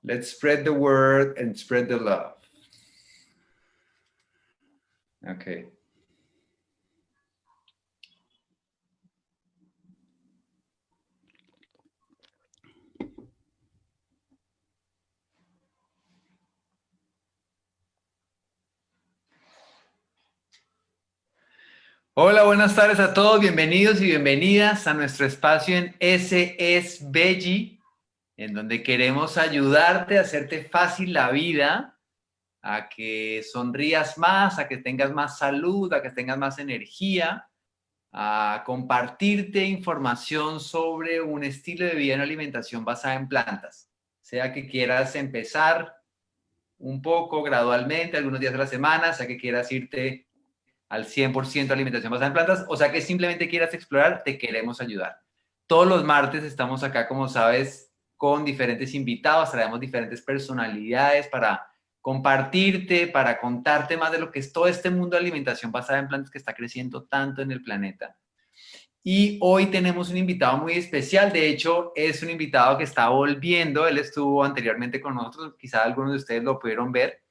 Let's spread the word and spread the love. Okay. Hola, buenas tardes a todos. Bienvenidos y bienvenidas a nuestro espacio en Esse, es Veggie, en donde queremos ayudarte a hacerte fácil la vida, a que sonrías más, a que tengas más salud, a que tengas más energía, a compartirte información sobre un estilo de vida y una alimentación basada en plantas. Sea que quieras empezar un poco gradualmente, algunos días de la semana, sea que quieras irte al 100% alimentación basada en plantas, o sea que simplemente quieras explorar, te queremos ayudar. Todos los martes estamos acá, como sabes, con diferentes invitados, traemos diferentes personalidades para compartirte, para contarte más de lo que es todo este mundo de alimentación basada en plantas que está creciendo tanto en el planeta. Y hoy tenemos un invitado muy especial, de hecho es un invitado que está volviendo, él estuvo anteriormente con nosotros, quizá algunos de ustedes lo pudieron ver.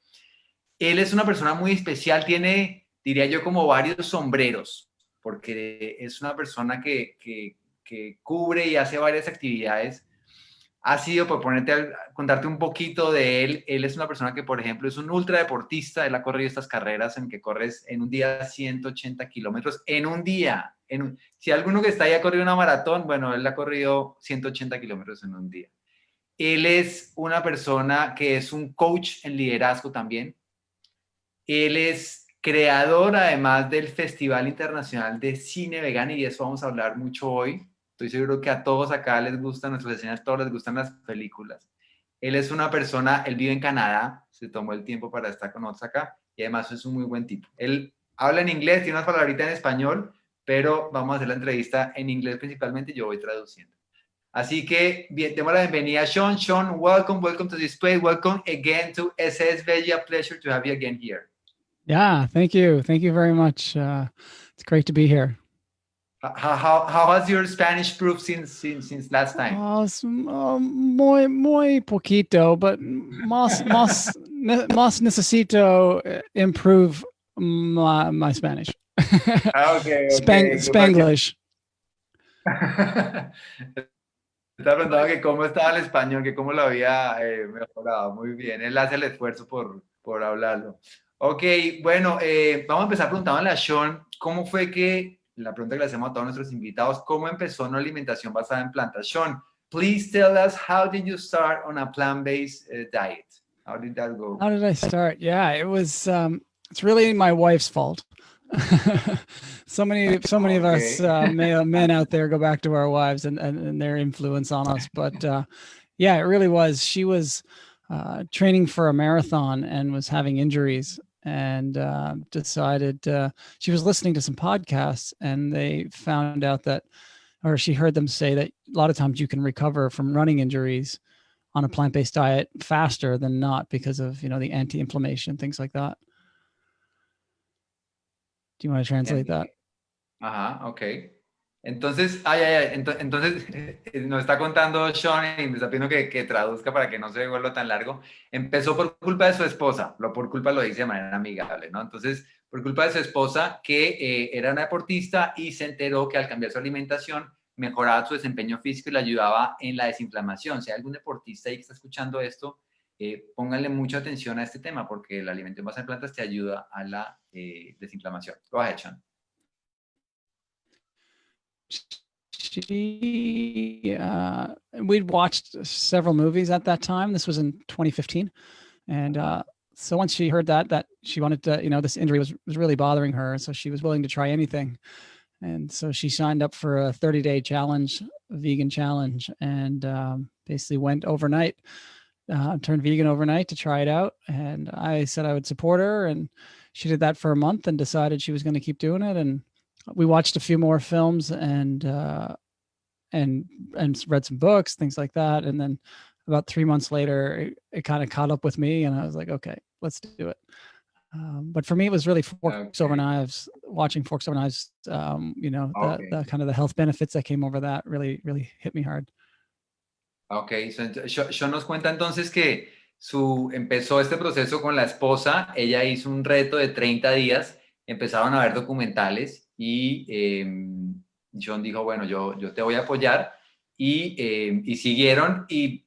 Él es una persona muy especial, tiene, diría yo, como varios sombreros, porque es una persona que cubre y hace varias actividades. Ha sido, por contarte un poquito de él, él es una persona que, por ejemplo, es un ultradeportista, él ha corrido estas carreras en que corres en un día 180 kilómetros, en un día. Si alguno que está ahí ha corrido una maratón, bueno, él ha corrido 180 kilómetros en un día. Él es una persona que es un coach en liderazgo también. Él es creador, además, del Festival Internacional de Cine Vegano, y de eso vamos a hablar mucho hoy. Estoy seguro que a todos acá les gustan nuestras escenas, a todos les gustan las películas. Él es una persona, él vive en Canadá, se tomó el tiempo para estar con nosotros acá, y además es un muy buen tipo. Él habla en inglés, tiene unas palabritas en español, pero vamos a hacer la entrevista en inglés principalmente, yo voy traduciendo. Así que bien, demos la bienvenida a Shawn. Shawn, welcome to this place. Welcome again to ESSEESVEGGIE. A pleasure to have you again here. Yeah, thank you. Thank you very much. It's great to be here. How has your Spanish proved since last time? Muy poquito, but más necesito improve my Spanish. Okay. Spanglish. Estaba preguntando que cómo estaba el español, que cómo lo había mejorado. Muy bien, él hace el esfuerzo por hablarlo. Ok, bueno, vamos a empezar preguntándole a Shawn, ¿cómo fue que, la pregunta que le hacemos a todos nuestros invitados, cómo empezó una alimentación basada en plantas? Shawn, please tell us, how did you start on a plant-based diet? How did that go? How did I start? Yeah, it was, it's really my wife's fault. so many of us men out there go back to our wives and their influence on us. But yeah, it really was. She was training for a marathon and was having injuries and decided she was listening to some podcasts and they found out that, or she heard them say that a lot of times you can recover from running injuries on a plant-based diet faster than not because of, the anti-inflammation, things like that. Do you want to translate that? Ajá, ok. Entonces, entonces nos está contando Shawn y me está pidiendo que traduzca para que no se vuelva tan largo. Empezó por culpa de su esposa, por culpa lo dice de manera amigable, ¿no? Entonces, por culpa de su esposa, que era una deportista y se enteró que al cambiar su alimentación mejoraba su desempeño físico y le ayudaba en la desinflamación. Si hay algún deportista ahí que está escuchando esto, pónganle mucha atención a este tema porque la alimentación basada en plantas te ayuda a la desinflamación. Go ahead, Shawn. We'd watched several movies at that time. This was in 2015. And so once she heard that she wanted to, this injury was really bothering her. So she was willing to try anything. And so she signed up for a 30-day challenge, a vegan challenge, and basically went overnight, turned vegan overnight to try it out. And I said I would support her. And she did that for a month and decided she was going to keep doing it. And we watched a few more films and read some books, things like that. And then about 3 months later, it kind of caught up with me and I was like, okay, let's do it. But for me, it was really Forks Over Knives, watching Forks Over Knives, the kind of the health benefits that came over that really, really hit me hard. Ok, Sean nos cuenta entonces que empezó este proceso con la esposa, ella hizo un reto de 30 días, empezaron a ver documentales y Sean dijo, bueno, yo te voy a apoyar y siguieron y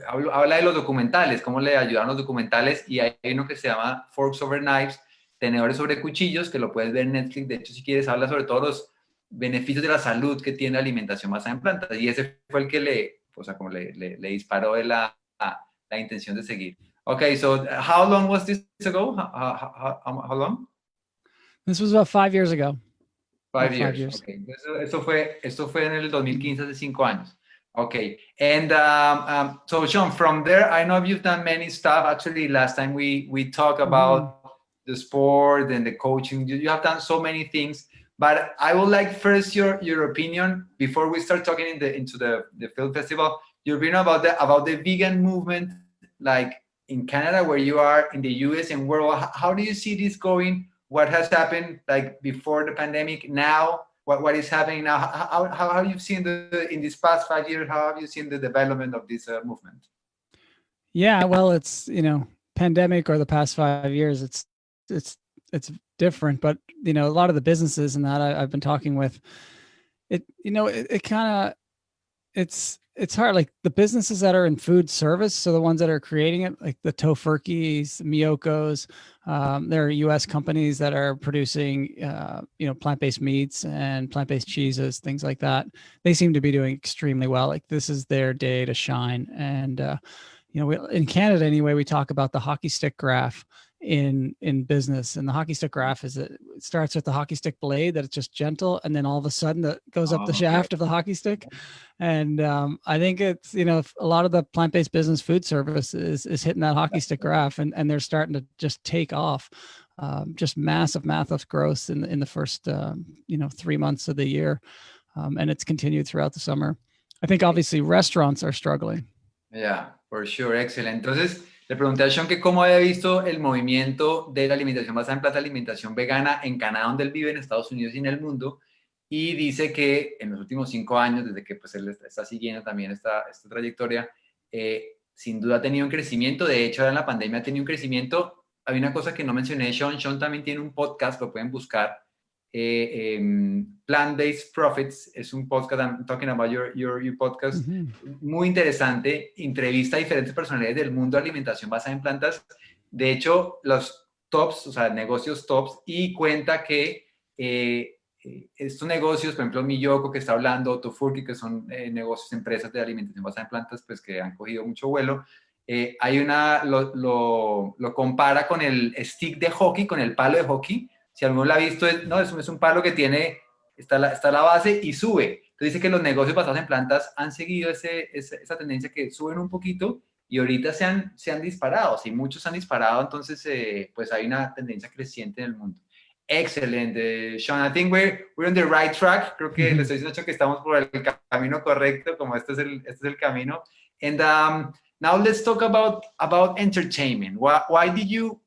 habla de los documentales, cómo le ayudaron los documentales y hay uno que se llama Forks Over Knives, tenedores sobre cuchillos, que lo puedes ver en Netflix, de hecho si quieres habla sobre todos los beneficios de la salud que tiene la alimentación basada en plantas. Y ese fue el que le disparó de la intención de seguir. Okay, so how long was this ago? How long? This was about 5 years ago. 5 years. Okay. Esto fue en el 2015, hace 5 años. Okay. And so Sean, from there, I know you've done many stuff. Actually, last time we talked about the sport and the coaching. You have done so many things. But I would like first your opinion before we start talking into the film festival. Your opinion about the vegan movement, like in Canada, where you are, in the US and world. How do you see this going? What has happened like before the pandemic? Now, what is happening now? How have you seen in these past 5 years? How have you seen the development of this movement? Yeah, well, it's pandemic or the past 5 years. It's different, but a lot of the businesses and that I've been talking with, it kind of it's hard. Like the businesses that are in food service, so the ones that are creating it, like the Tofurkys, Miyokos, there are U.S. companies that are producing plant-based meats and plant-based cheeses, things like that. They seem to be doing extremely well. Like this is their day to shine. And in Canada anyway, we talk about the hockey stick graph in business, and the hockey stick graph it starts with the hockey stick blade that it's just gentle, and then all of a sudden it goes up the shaft of the hockey stick. And I think it's a lot of the plant-based business food service is hitting that hockey stick graph, and they're starting to just take off. Just massive growth in the first 3 months of the year, and it's continued throughout the summer. I think obviously restaurants are struggling. Yeah, for sure, excellent. Entonces, le pregunté a Sean que cómo había visto el movimiento de la alimentación basada en planta, alimentación vegana en Canadá, donde él vive, en Estados Unidos y en el mundo, y dice que en los últimos 5 años, desde que pues, él está siguiendo también esta trayectoria, sin duda ha tenido un crecimiento. De hecho, ahora en la pandemia ha tenido un crecimiento. Hay una cosa que no mencioné, Sean también tiene un podcast, lo pueden buscar, Plant-Based Profits, es un podcast, I'm talking about your podcast, muy interesante, entrevista a diferentes personalidades del mundo de alimentación basada en plantas, de hecho, los tops, o sea, negocios tops, y cuenta que estos negocios, por ejemplo, Miyoko que está hablando, Tofurky, que son negocios, empresas de alimentación basada en plantas, pues que han cogido mucho vuelo. Lo compara con el stick de hockey, con el palo de hockey. Si alguno lo ha visto, es un palo que está la base y sube. Entonces dice que los negocios basados en plantas han seguido esa tendencia que suben un poquito y ahorita se han disparado. Sí, muchos se han disparado, entonces pues hay una tendencia creciente en el mundo. Excelente, Sean. I think we're on the right track. Creo que le estoy diciendo que estamos por el camino correcto, como este es el camino. And now let's talk about entertainment. Why did you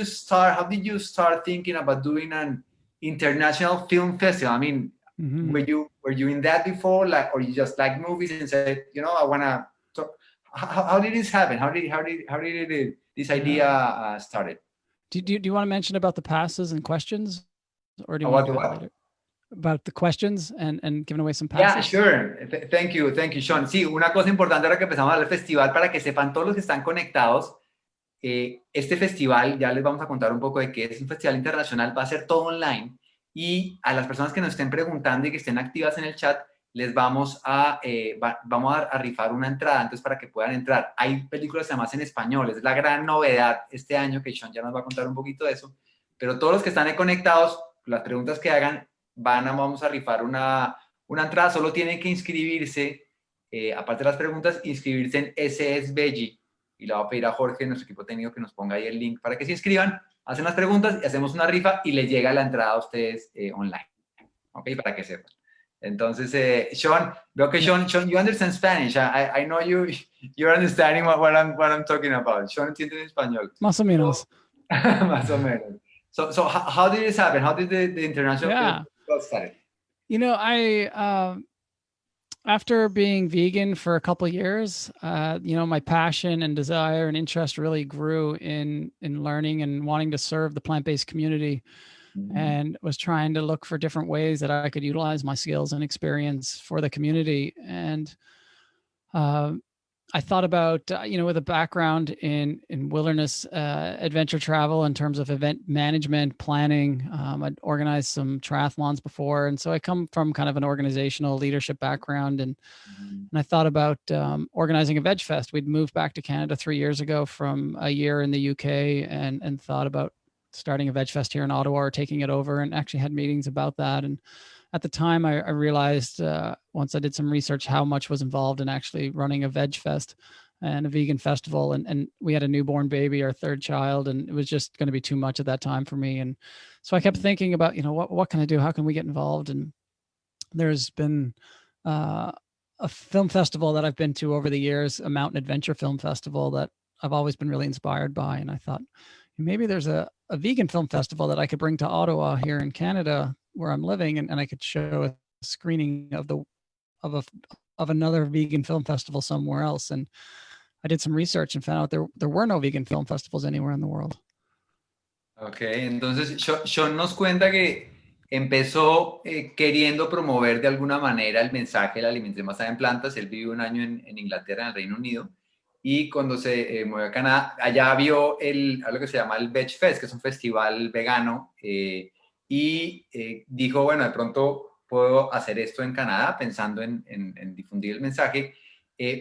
start? How did you start thinking about doing an international film festival? I mean, were you in that before, like, or you just like movies and said, I want to talk? How did this happen? How did this idea started? Do you want to mention about the passes and questions, or do you want to do it later? About the questions and giving away some passes? Yeah, sure. Thank you, Sean. Sí, una cosa importante ahora que empezamos a hablar del festival, para que sepan todos los que están conectados, este festival, ya les vamos a contar un poco de qué es un festival internacional, va a ser todo online, y a las personas que nos estén preguntando y que estén activas en el chat, les vamos a rifar una entrada, entonces para que puedan entrar. Hay películas además en español, es la gran novedad este año, que Sean ya nos va a contar un poquito de eso, pero todos los que están ahí conectados, las preguntas que hagan, vamos a rifar una entrada. Solo tienen que inscribirse, aparte de las preguntas, inscribirse en ESSEESVEGGIE, y le voy a pedir a Jorge, nuestro equipo técnico, que nos ponga ahí el link para que se inscriban, hacen las preguntas y hacemos una rifa y les llega la entrada a ustedes online, ¿ok? Para que sepan. Entonces, Sean, veo que Sean, you understand Spanish. I know you're understanding what I'm talking about. Sean entiende en español. Más o menos. Más o menos. So how did this happen? How did the international film start? After being vegan for a couple of years, my passion and desire and interest really grew in learning and wanting to serve the plant-based community, Mm, and was trying to look for different ways that I could utilize my skills and experience for the community. And uh, I thought about, with a background in wilderness adventure travel in terms of event management, planning. I'd organized some triathlons before, and so I come from kind of an organizational leadership background, mm, and I thought about organizing a veg fest. We'd moved back to Canada 3 years ago from a year in the UK, and thought about starting a veg fest here in Ottawa or taking it over, and actually had meetings about that. And at the time, I realized once I did some research how much was involved in actually running a veg fest and a vegan festival. And we had a newborn baby, our third child, and it was just going to be too much at that time for me. And so I kept mm, thinking about, what can I do? How can we get involved? And there's been uh, a film festival that I've been to over the years, a mountain adventure film festival that I've always been really inspired by. And I thought maybe there's a vegan film festival that I could bring to Ottawa here in Canada where I'm living, and I could show a screening of a of another vegan film festival somewhere else. And I did some research and found out there were no vegan film festivals anywhere in the world. Ok, entonces Sean nos cuenta que empezó queriendo promover de alguna manera el mensaje de la alimentación basada en plantas. Él vivió un año en Inglaterra, en el Reino Unido, y cuando se movió a Canadá, allá vio algo que se llama el Veg Fest, que es un festival vegano, y dijo, bueno, de pronto puedo hacer esto en Canadá, pensando en difundir el mensaje.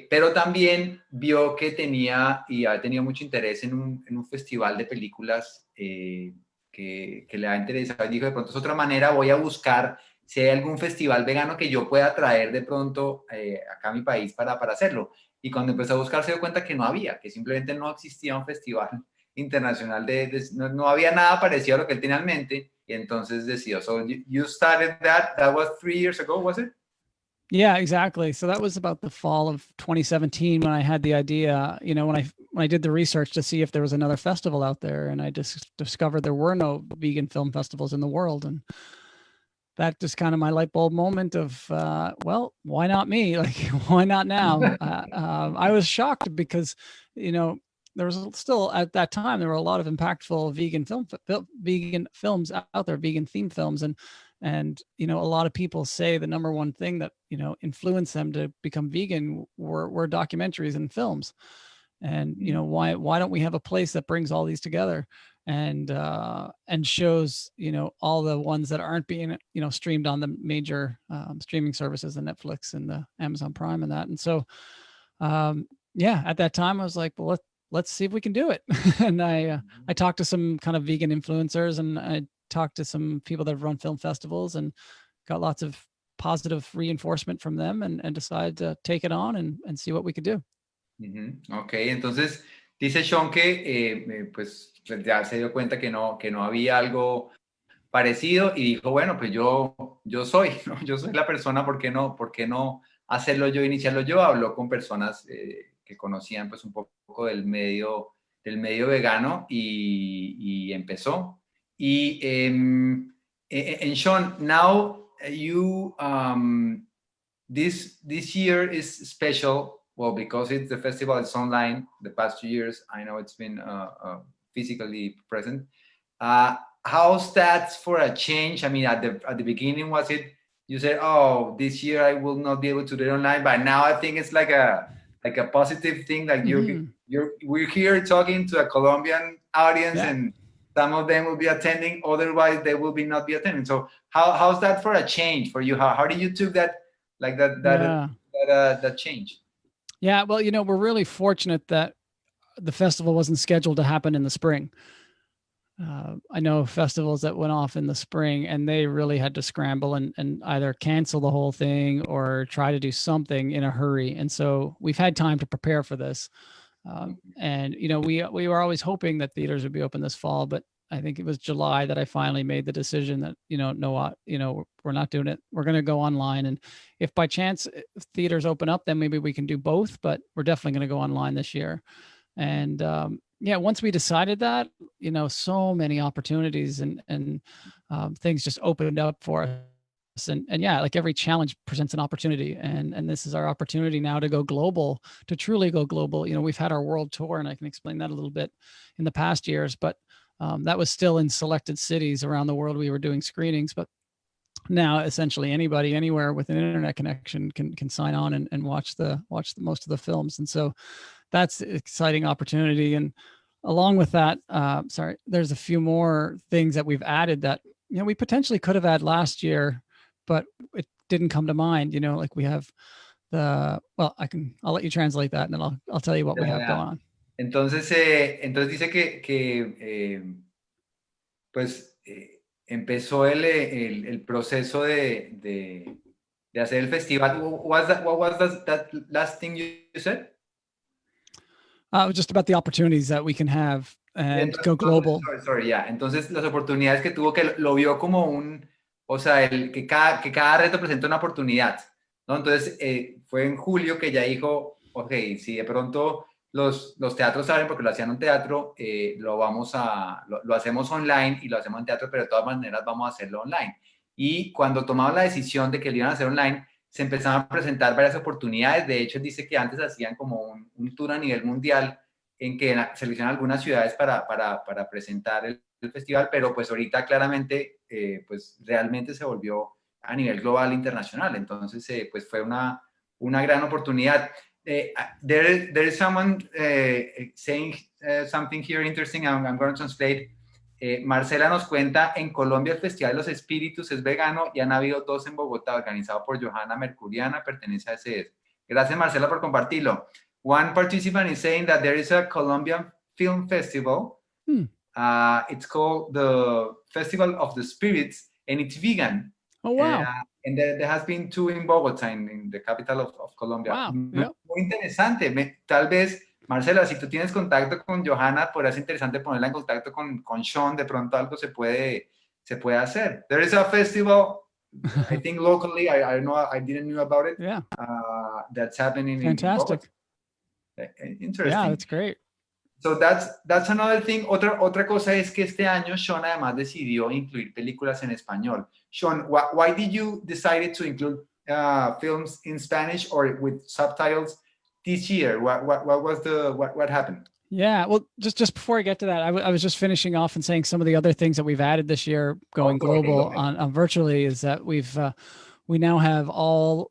Pero también vio que tenía y ha tenido mucho interés en un festival de películas que le ha interesado. Y dijo, de pronto es otra manera, voy a buscar si hay algún festival vegano que yo pueda traer de pronto acá a mi país para hacerlo. Y cuando empezó a buscar se dio cuenta que no había, que simplemente no existía un festival internacional no había nada parecido a lo que él tenía en mente. Y entonces decidió, so you started that was 3 years ago, was it? Yeah, exactly. So that was about the fall of 2017 when I had the idea, when I did the research to see if there was another festival out there, and I just discovered there were no vegan film festivals in the world. And that just kind of my light bulb moment of, well, why not me? Like, why not now? I was shocked because, there was still at that time, there were a lot of impactful vegan films out there, vegan themed films. And, a lot of people say the number one thing that, influenced them to become vegan were documentaries and films. And, why don't we have a place that brings all these together and shows, all the ones that aren't being, streamed on the major streaming services, the Netflix and the Amazon Prime and that. And so, yeah, at that time I was like, well, let's see if we can do it. And I talked to some kind of vegan influencers, and I talked to some people that have run film festivals, and got lots of positive reinforcement from them, and decided to take it on and see what we could do. Ok, entonces dice Sean que pues ya se dio cuenta que no había algo parecido y dijo, bueno, pues yo soy, ¿no? Yo soy la persona, por qué no hacerlo yo, iniciarlo yo? Habló con personas que conocían pues un poco del medio vegano y empezó. Y and Sean, now this year is special. Well, because it's the festival, it's online. The past 2 years, I know it's been physically present. How's that for a change? I mean, at the beginning, was it you said, "Oh, this year I will not be able to do it online," but now I think it's like a positive thing. Like we're here talking to a Colombian audience, Yeah. and some of them will be attending. Otherwise, they will be not be attending. So how's that for a change for you? How did you took that like Yeah. that change? Yeah. Well, we're really fortunate that the festival wasn't scheduled to happen in the spring. I know festivals that went off in the spring, and they really had to scramble and either cancel the whole thing or try to do something in a hurry. And so we've had time to prepare for this. And, we were always hoping that theaters would be open this fall, but I think it was July that I finally made the decision that, no, we're not doing it. We're going to go online. And if by chance theaters open up, then maybe we can do both, but we're definitely going to go online this year. And yeah, once we decided that, so many opportunities and things just opened up for us. And yeah, like every challenge presents an opportunity, and this is our opportunity now to go global, to truly go global. You know, we've had our world tour, and I can explain that a little bit in the past years, but that was still in selected cities around the world. We were doing screenings, but now essentially anybody anywhere with an internet connection can sign on and watch the most of the films. And so that's an exciting opportunity. And along with that, there's a few more things that we've added that, you know, we potentially could have had last year, but it didn't come to mind. You know, like we have I'll let you translate that, and then I'll tell you what we have going on. Entonces, entonces dice pues empezó el proceso de hacer el festival. What was that last thing you said? Just about the opportunities that we can have and go global. Sorry, yeah. Entonces, las oportunidades que tuvo, que lo vio como o sea, que cada reto presenta una oportunidad, ¿no? Entonces, fue en julio que ya dijo, ok, si de pronto los teatros abren, porque lo hacían en un teatro, lo hacemos online y lo hacemos en teatro, pero de todas maneras vamos a hacerlo online. Y cuando tomaron la decisión de que lo iban a hacer online, se empezaron a presentar varias oportunidades. De hecho, dice que antes hacían como un tour a nivel mundial en que seleccionan algunas ciudades para presentar el festival, pero pues ahorita claramente pues realmente se volvió a nivel global internacional. Entonces pues fue una gran oportunidad. There is someone saying something here interesting. I'm going to translate. Marcela nos cuenta, en Colombia el Festival de los Espíritus es vegano y han habido 2 en Bogotá, organizado por Johanna Mercuriana, pertenece a Esse. Gracias, Marcela, por compartirlo. One participant is saying that there is a Colombian film festival. It's called the Festival of the Spirits, and it's vegan. Oh, wow. And there has been 2 in Bogotá, in the capital of Colombia. Wow. Muy interesante. Tal vez, Marcela, si tú tienes contacto con Johanna, podría ser interesante ponerla en contacto con Shawn. De pronto algo se puede hacer. There is a festival, I think locally, I didn't know about it. Yeah. That's happening Fantastic. in Bogotá. Interesting. Yeah, that's great. So that's another thing. Otra cosa es que este año Shawn además decidió incluir películas en español. Shawn, why did you decide to include films in Spanish or with subtitles this year? What happened? Yeah, well, just before I get to that, I was just finishing off and saying some of the other things that we've added this year going global on virtually is that we now have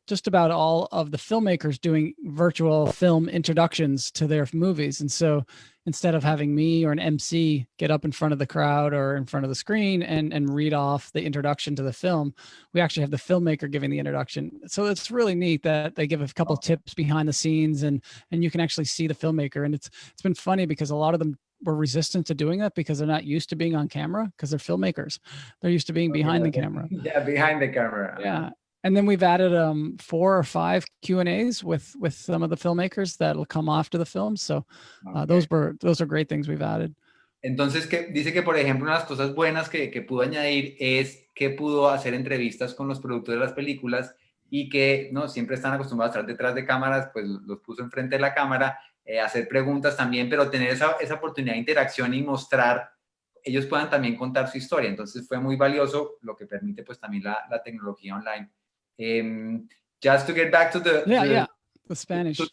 just about all of the filmmakers doing virtual film introductions to their movies. And so instead of having me or an MC get up in front of the crowd or in front of the screen and read off the introduction to the film, we actually have the filmmaker giving the introduction. So it's really neat that they give a couple of tips behind the scenes and you can actually see the filmmaker. And it's been funny because a lot of them were resistant to doing that because they're not used to being on camera because they're filmmakers. They're used to being behind the camera. Yeah, behind the camera. Yeah. And then we've added 4 or 5 Q&As with some of the filmmakers that'll come after the film. So those are great things we've added. Entonces, dice que, por ejemplo, una de las cosas buenas que pudo añadir es que pudo hacer entrevistas con los productores de las películas y que no siempre están acostumbrados a estar detrás de cámaras, pues los puso enfrente de la cámara, hacer preguntas también, pero tener esa oportunidad de interacción y mostrar, ellos puedan también contar su historia. Entonces fue muy valioso, lo que permite pues también la tecnología online. Just to get back to the Spanish to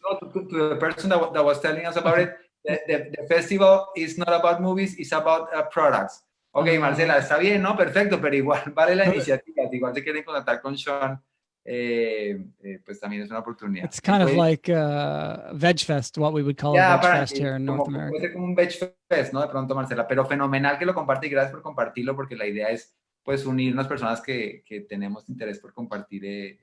the person that was telling us about it, the festival is not about movies, it's about products. Ok, Marcela, está bien, ¿no? Perfecto, pero igual vale la iniciativa. Igual se quieren contactar con Shawn, pues también es una oportunidad. It's kind of like Veg Fest, what we would call a Veg Fest here in North America. Puede ser como un Veg Fest, ¿no? De pronto, Marcela, pero fenomenal que lo comparte y gracias por compartirlo porque la idea es pues unir unas personas que tenemos interés por compartir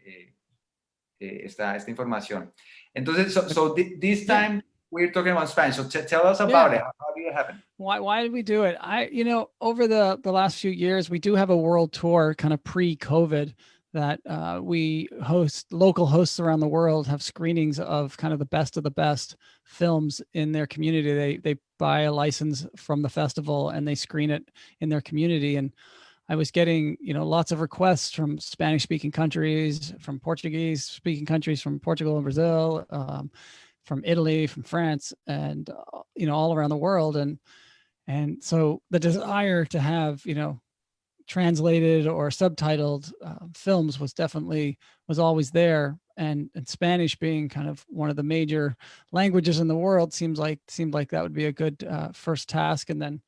esta información. Entonces, so this time we're talking about Spanish. So tell us about it. How did it happen? Why did we do it? Over the last few years, we do have a world tour kind of pre-COVID that we host. Local hosts around the world have screenings of kind of the best films in their community. They buy a license from the festival and they screen it in their community. And I was getting, lots of requests from Spanish-speaking countries, from Portuguese-speaking countries, from Portugal and Brazil, from Italy, from France, and all around the world. And so the desire to have translated or subtitled films was always there, and Spanish being kind of one of the major languages in the world seemed like that would be a good first task. And then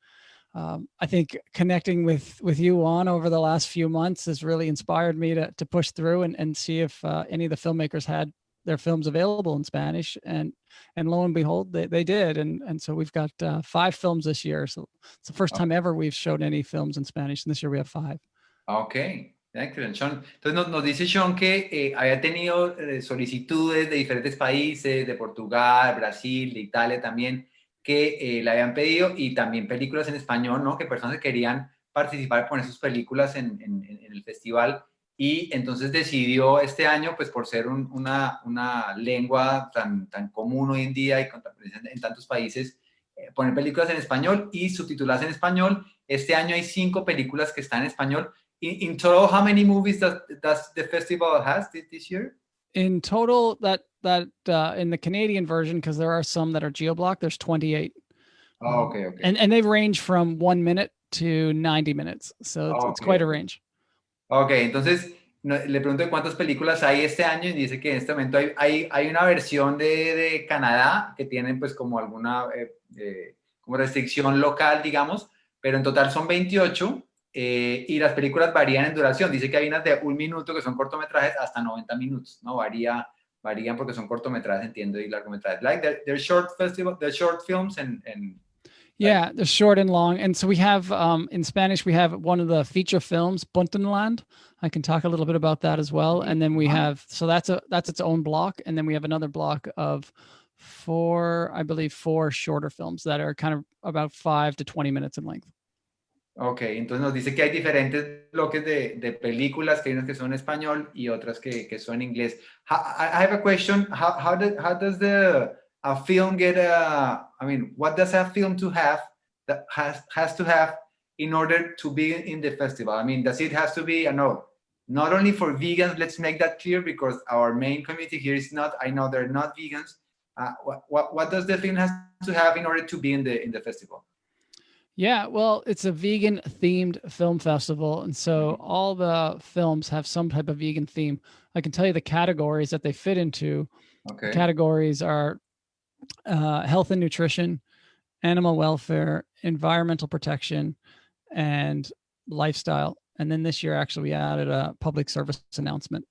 I think connecting with you on over the last few months has really inspired me to push through and see if any of the filmmakers had their films available in Spanish, and lo and behold, they did. And so we've got 5 films this year. So it's the first time ever we've showed any films in Spanish, and this year we have 5. Ok, excelente, Sean. Entonces nos dice Sean que había tenido solicitudes de diferentes países, de Portugal, Brasil, de Italia también, que le habían pedido, y también películas en español, ¿no? Que personas que querían participar, poner sus películas en el festival, y entonces decidió este año, pues por ser una lengua tan común hoy en día y en tantos países, poner películas en español y subtitularlas en español. Este año hay 5 películas que están en español. In total, how many movies does the festival has this year? In total, that in the Canadian version, because there are some that are geo-blocked, there's 28. Oh, okay. And they range from 1 minute to 90 minutes. So it's quite a range. Ok, entonces le pregunto cuántas películas hay este año, y dice que en este momento hay una versión de Canadá que tienen pues como alguna como restricción local, digamos, pero en total son 28. Y las películas varían en duración. Dice que hay unas de 1 minuto que son cortometrajes hasta 90 minutos, ¿no? Varían porque son cortometrajes, entiendo, y largometrajes. Like they're short films and yeah, the short and long. And so we have, in Spanish, we have one of the feature films, Buntenland. I can talk a little bit about that as well. And then we have, so that's its own block. And then we have another block of 4 shorter films that are kind of about 5 to 20 minutes in length. Ok, entonces nos dice que hay diferentes bloques de películas, que hay unas que son en español y otras que son en inglés. I have a question. How does a film get what does a film to have that has to have in order to be in the festival? I mean, does it has to be, not only for vegans, let's make that clear, because our main community here is not, I know they're not vegans. What does the film has to have in order to be in the festival? Yeah, well, it's a vegan-themed film festival, and so all the films have some type of vegan theme. I can tell you the categories that they fit into. Okay. The categories are health and nutrition, animal welfare, environmental protection, and lifestyle. And then this year, actually, we added a public service announcement.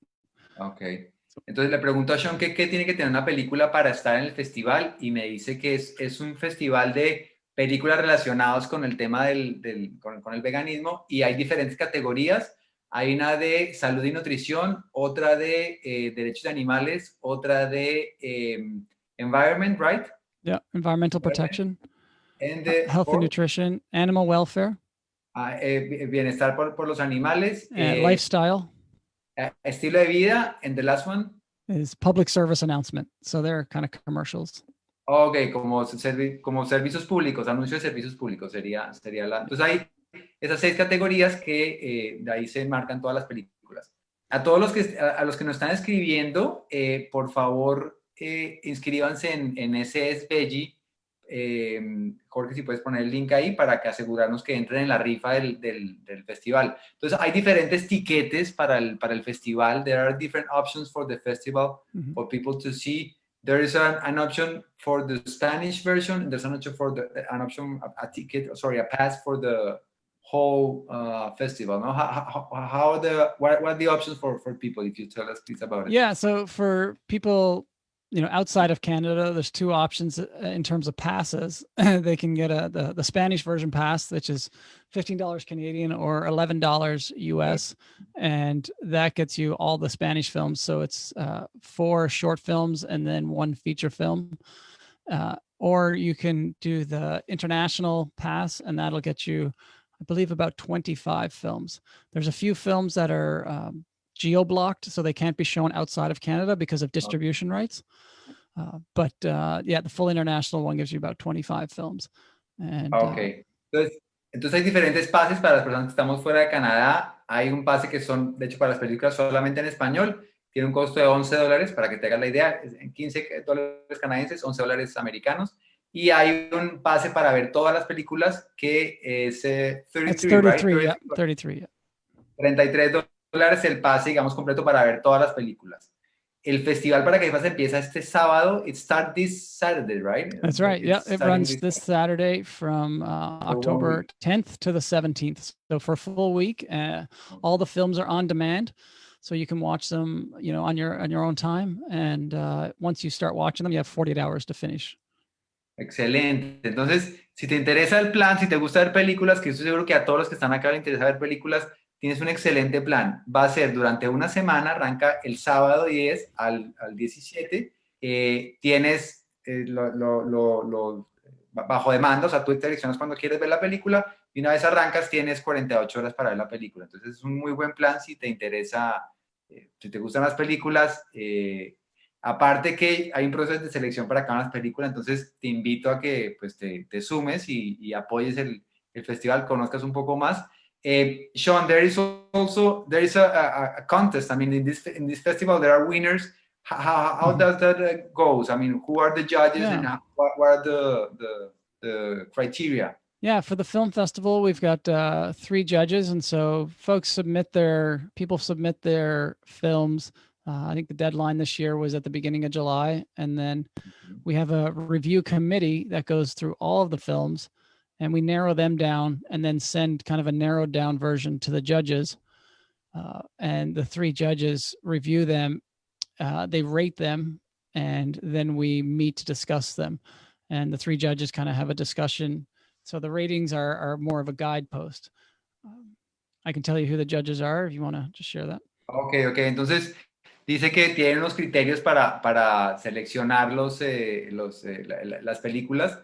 Okay. Entonces le pregunto a Sean qué tiene que tener una película para estar en el festival, y me dice que es un festival de películas relacionadas con el tema con el veganismo, y hay diferentes categorías. Hay una de salud y nutrición, otra de derechos de animales, otra de environment, right? Yeah, environmental protection, and health and nutrition, animal welfare, bienestar por los animales, lifestyle, estilo de vida, and the last one is public service announcement. So they're kind of commercials. Ok, como servicios públicos, anuncios de servicios públicos sería la... Entonces hay esas 6 categorías que de ahí se enmarcan todas las películas. A los que nos están escribiendo, por favor, inscríbanse en ESSEESVEGGIE. Jorge, si puedes poner el link ahí para que asegurarnos que entren en la rifa del festival. Entonces hay diferentes tiquetes para el festival. There are different options for the festival for people to see. There is an option for the Spanish version. There's an option for a pass for the whole festival. No? What are the options for people? If you tell us, please, about it. Yeah, so for people, outside of Canada, there's 2 options in terms of passes. They can get the Spanish version pass, which is $15 Canadian or $11 US, and that gets you all the Spanish films. So it's 4 short films and then 1 feature film. Or you can do the international pass, and that'll get you, I believe, about 25 films. There's a few films that are geo-blocked, so they can't be shown outside of Canada because of distribution rights. But the full international one gives you about 25 films. And, okay. Entonces hay diferentes pases para las personas que estamos fuera de Canadá. Hay un pase que son, de hecho, para las películas solamente en español. Tiene un costo de $11, para que te hagas la idea. En $15 canadienses, $11 americanos. Y hay un pase para ver todas las películas que es 33, it's 33, right? yeah, 33, yeah. $33 el pase, digamos, completo para ver todas las películas. El festival para que sepas empieza este sábado. It starts this Saturday, right? That's right. Yeah, it runs this Saturday from for 1 October week. 10th to the 17th. So for a full week, all the films are on demand, so you can watch them, you know, on your own time. And once you start watching them, you have 48 hours to finish. Excelente. Entonces, si te interesa el plan, si te gusta ver películas, que estoy seguro que a todos los que están acá les interesa ver películas, tienes un excelente plan. Va a ser durante una semana, arranca el sábado 10 al 17. Tienes bajo demanda, o sea, tú te seleccionas cuando quieres ver la película y una vez arrancas tienes 48 horas para ver la película. Entonces es un muy buen plan si te interesa, si te gustan las películas. Aparte que hay un proceso de selección para cada una de las películas, entonces te invito a que pues, te sumes y apoyes el festival, conozcas un poco más. Shawn, there is a contest. I mean, in this festival, there are winners. How does that goes? I mean, who are the judges and what are the criteria? Yeah, for the film festival, we've got 3 judges, and so people submit their films. I think the deadline this year was at the beginning of July, and then we have a review committee that goes through all of the films, and we narrow them down and then send kind of a narrowed down version to the judges. And the 3 judges review them, they rate them, and then we meet to discuss them. And the 3 judges kind of have a discussion. So the ratings are more of a guidepost. I can tell you who the judges are if you want to just share that. Okay. Entonces, dice que tienen unos criterios para seleccionar las películas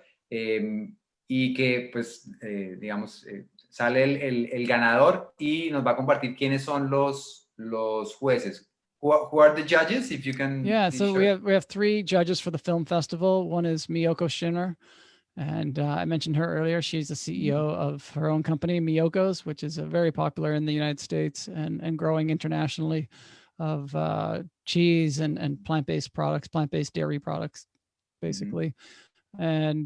y que, pues, digamos, sale el ganador y nos va a compartir quiénes son los jueces. Who are the judges, if you can? Yeah, so we have 3 judges for the film festival. One is Miyoko Shinner, and I mentioned her earlier. She's the CEO of her own company, Miyoko's, which is very popular in the United States and growing internationally, of cheese and plant-based products, plant-based dairy products, basically. And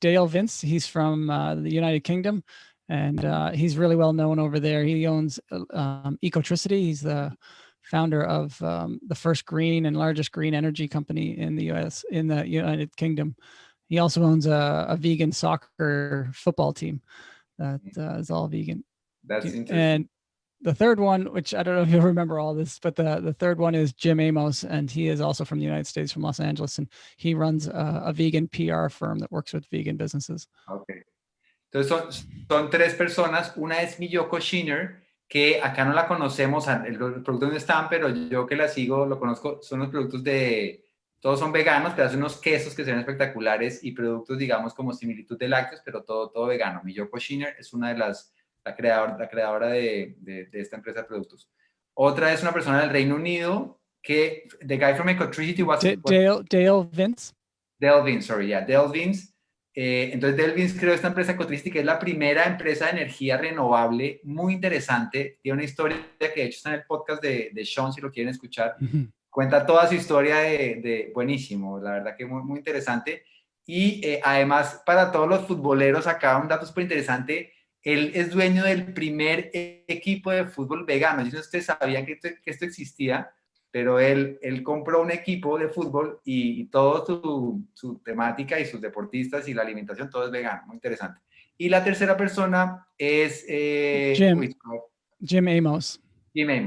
Dale Vince, he's from the United Kingdom, and he's really well known over there. He owns Ecotricity. He's the founder of the first green and largest green energy company in the United Kingdom. He also owns a vegan soccer football team that is all vegan. That's interesting. And the third one, which I don't know if you'll remember all this, but the third one is Jim Amos, and he is also from the United States, from Los Angeles, and he runs a vegan PR firm that works with vegan businesses. Okay. Entonces son 3 personas. Una es Miyoko Shinner, que acá no la conocemos, los productos no están, pero yo que la sigo, lo conozco, son los productos todos son veganos, pero hace unos quesos que se ven espectaculares y productos, digamos, como similitud de lácteos, pero todo vegano. Miyoko Shinner es una de la creadora de esta empresa de productos. Otra es una persona del Reino Unido, que the guy from Ecotricity was... Dale Vince. Dale Vince, sorry, yeah, Dale Vince. Entonces Dale Vince creó esta empresa Ecotricity, que es la primera empresa de energía renovable, muy interesante. Tiene una historia que de hecho está en el podcast de Shawn, si lo quieren escuchar. Cuenta toda su historia de buenísimo, la verdad que muy, muy interesante. Y además, para todos los futboleros, acá un dato súper interesante: él es dueño del primer equipo de fútbol vegano. Yo no sé si ustedes sabían que esto existía, pero él compró un equipo de fútbol y todo su temática y sus deportistas y la alimentación, todo es vegano, muy interesante. Y la tercera persona es... Jim Amos. Jim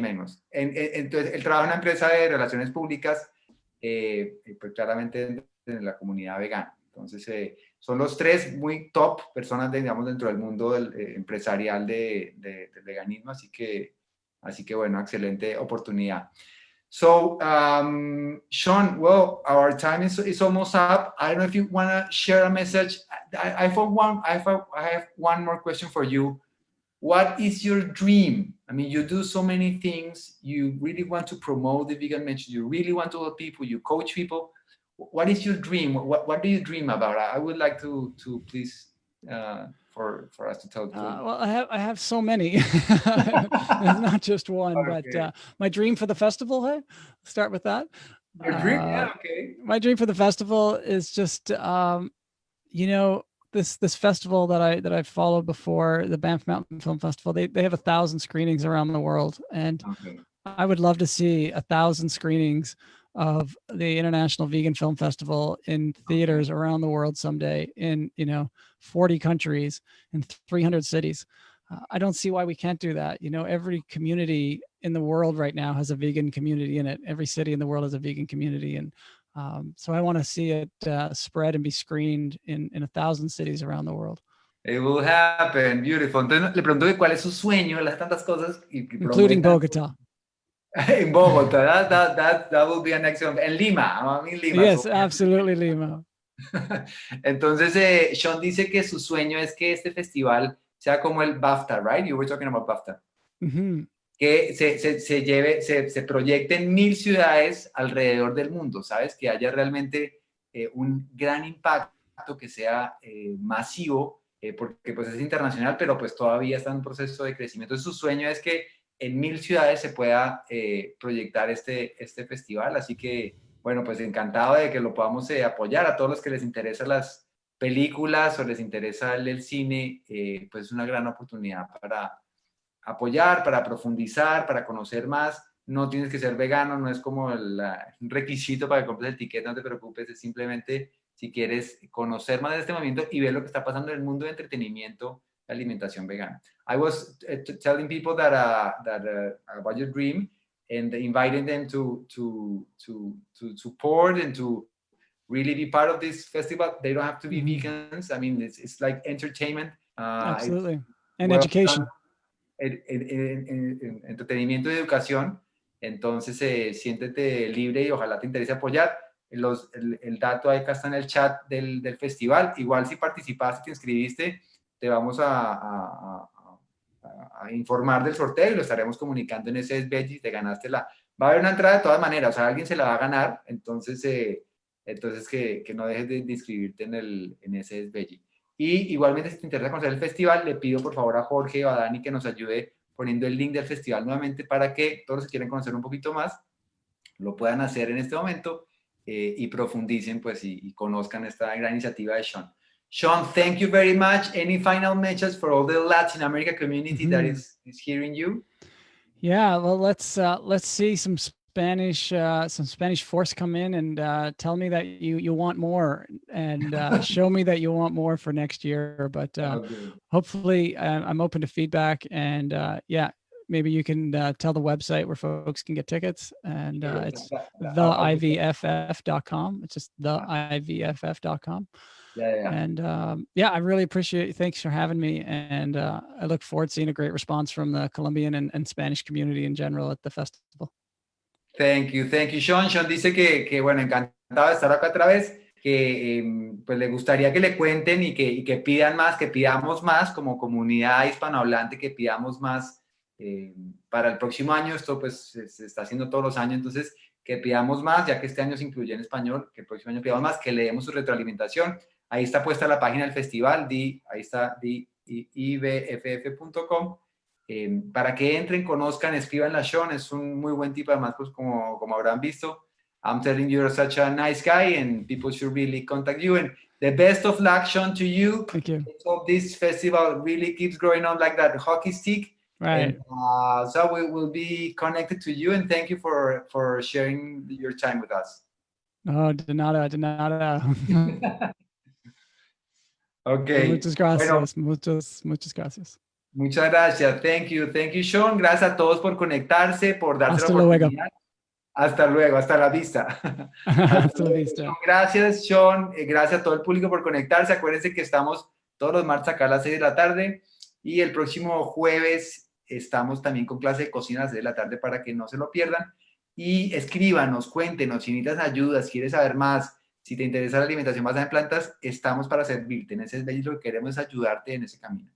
Amos. Entonces, él trabaja en una empresa de relaciones públicas, pues claramente en la comunidad vegana. Entonces, son los 3 muy top personas, digamos, dentro del mundo empresarial del veganismo, así que bueno, excelente oportunidad. So, Shawn, well, our time is almost up. I don't know if you want to share a message. I have one more question for you. What is your dream? I mean, you do so many things. You really want to promote the vegan message. You really want to help people. You coach people. What is your dream? What do you dream about? I would like to please for us to tell. Well, I have so many. It's not just one, okay. But my dream for the festival. Hey, start with that. Your dream, yeah, okay. My dream for the festival is just, you know, this festival that I followed before, the Banff Mountain Film Festival. They have 1,000 screenings around the world, and Okay. I would love to see 1,000 screenings of the International Vegan Film Festival in theaters around the world someday, in 40 countries in 300 cities. I don't see why we can't do that. Every community in the world right now has a vegan community in it. Every city in the world has a vegan community, and so I want to see it spread and be screened in 1,000 cities around the world. It will happen, beautiful. Entonces le pregunto que cuál es su sueño, él hace tantas cosas y Including Bogota. En Bogotá, that will be an excellent. En Lima, I'm in Lima. Yes, absolutely Lima. Entonces, Shawn dice que su sueño es que este festival sea como el BAFTA, right? You were talking about BAFTA. Mm-hmm. Que se proyecte en 1,000 ciudades alrededor del mundo, ¿sabes? Que haya realmente un gran impacto, que sea masivo, porque pues es internacional, pero pues todavía está en un proceso de crecimiento. Entonces, su sueño es que en 1,000 ciudades se pueda proyectar este festival, así que, bueno, pues encantado de que lo podamos apoyar. A todos los que les interesan las películas o les interesa el cine, pues es una gran oportunidad para apoyar, para profundizar, para conocer más. No tienes que ser vegano, no es como un requisito para que compres el ticket, no te preocupes, es simplemente si quieres conocer más de este movimiento y ver lo que está pasando en el mundo de entretenimiento, la alimentación vegana. I was telling people that about your dream and inviting them to support and to really be part of this festival. They don't have to be vegans. I mean, it's like entertainment. Absolutely. And education. En entretenimiento y educación. Entonces, siéntete libre y ojalá te interese apoyar. El dato acá está en el chat del festival. Igual si participaste, te inscribiste, te vamos a informar del sorteo y lo estaremos comunicando en ESSEESVEGGIE. Te ganaste va a haber una entrada de todas maneras, o sea, alguien se la va a ganar, entonces que no dejes de inscribirte en ESSEESVEGGIE. Y igualmente, si te interesa conocer el festival, le pido por favor a Jorge o a Dani que nos ayude poniendo el link del festival nuevamente para que todos los que quieren conocer un poquito más lo puedan hacer en este momento y profundicen pues y conozcan esta gran iniciativa de Shawn. Shawn, thank you very much. Any final messages for all the Latin America community that is hearing you? Yeah, well, let's see some Spanish force come in and tell me that you want more, and show me that you want more for next year. But hopefully, I'm open to feedback, and yeah, maybe you can tell the website where folks can get tickets, and it's theivff.com. It's just theivff.com. Yeah. And yeah, I really appreciate it. Thanks for having me. And I look forward to seeing a great response from the Colombian and Spanish community in general at the festival. Thank you, Shawn. Shawn dice que bueno, encantado de estar acá otra vez, que pues le gustaría que le cuenten y que pidan más, que pidamos más como comunidad hispanohablante, que pidamos más para el próximo año. Esto pues se está haciendo todos los años, entonces que pidamos más, ya que este año se incluye en español, que el próximo año pidamos más, que le demos su retroalimentación. Ahí está puesta la página del festival, ahí está ivff.com, para que entren, conozcan, escriban la Shawn, es un muy buen tipo, además, pues como habrán visto. I'm telling you, you're such a nice guy and people should really contact you. And the best of luck, Shawn, to you. Thank you. I hope this festival really keeps growing on like that hockey stick. Right. And, so we will be connected to you, and thank you for sharing your time with us. No, de nada. Okay. Muchas gracias. Bueno, muchas gracias. Muchas gracias. Thank you, Shawn. Gracias a todos por conectarse, por darse la oportunidad. Luego. Hasta luego, hasta la vista. Hasta la vista. Gracias, Shawn. Gracias a todo el público por conectarse. Acuérdense que estamos todos los martes acá a las 6 de la tarde y el próximo jueves estamos también con clase de cocina a las 6 de la tarde para que no se lo pierdan. Y escríbanos, cuéntenos, si necesitas ayuda, si quieres saber más, si te interesa la alimentación basada en plantas, estamos para servirte. En ESSEESVEGGIE lo que queremos es ayudarte en ese camino.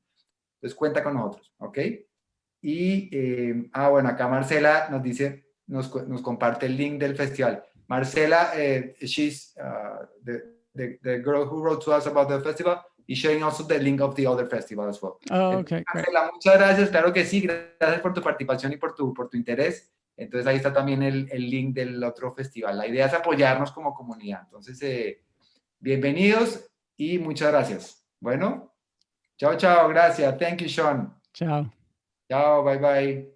Entonces cuenta con nosotros, ¿ok? Y, bueno, acá Marcela nos dice, nos comparte el link del festival. Marcela, she's the girl who wrote to us about the festival, is sharing also the link of the other festival as well. Oh, okay, Marcela, great. muchas gracias, claro que sí, gracias por tu participación y por tu interés. Entonces ahí está también el link del otro festival. La idea es apoyarnos como comunidad. Entonces, bienvenidos y muchas gracias. Bueno, chao, chao, gracias. Thank you, Shawn. Ciao. Chao, bye, bye.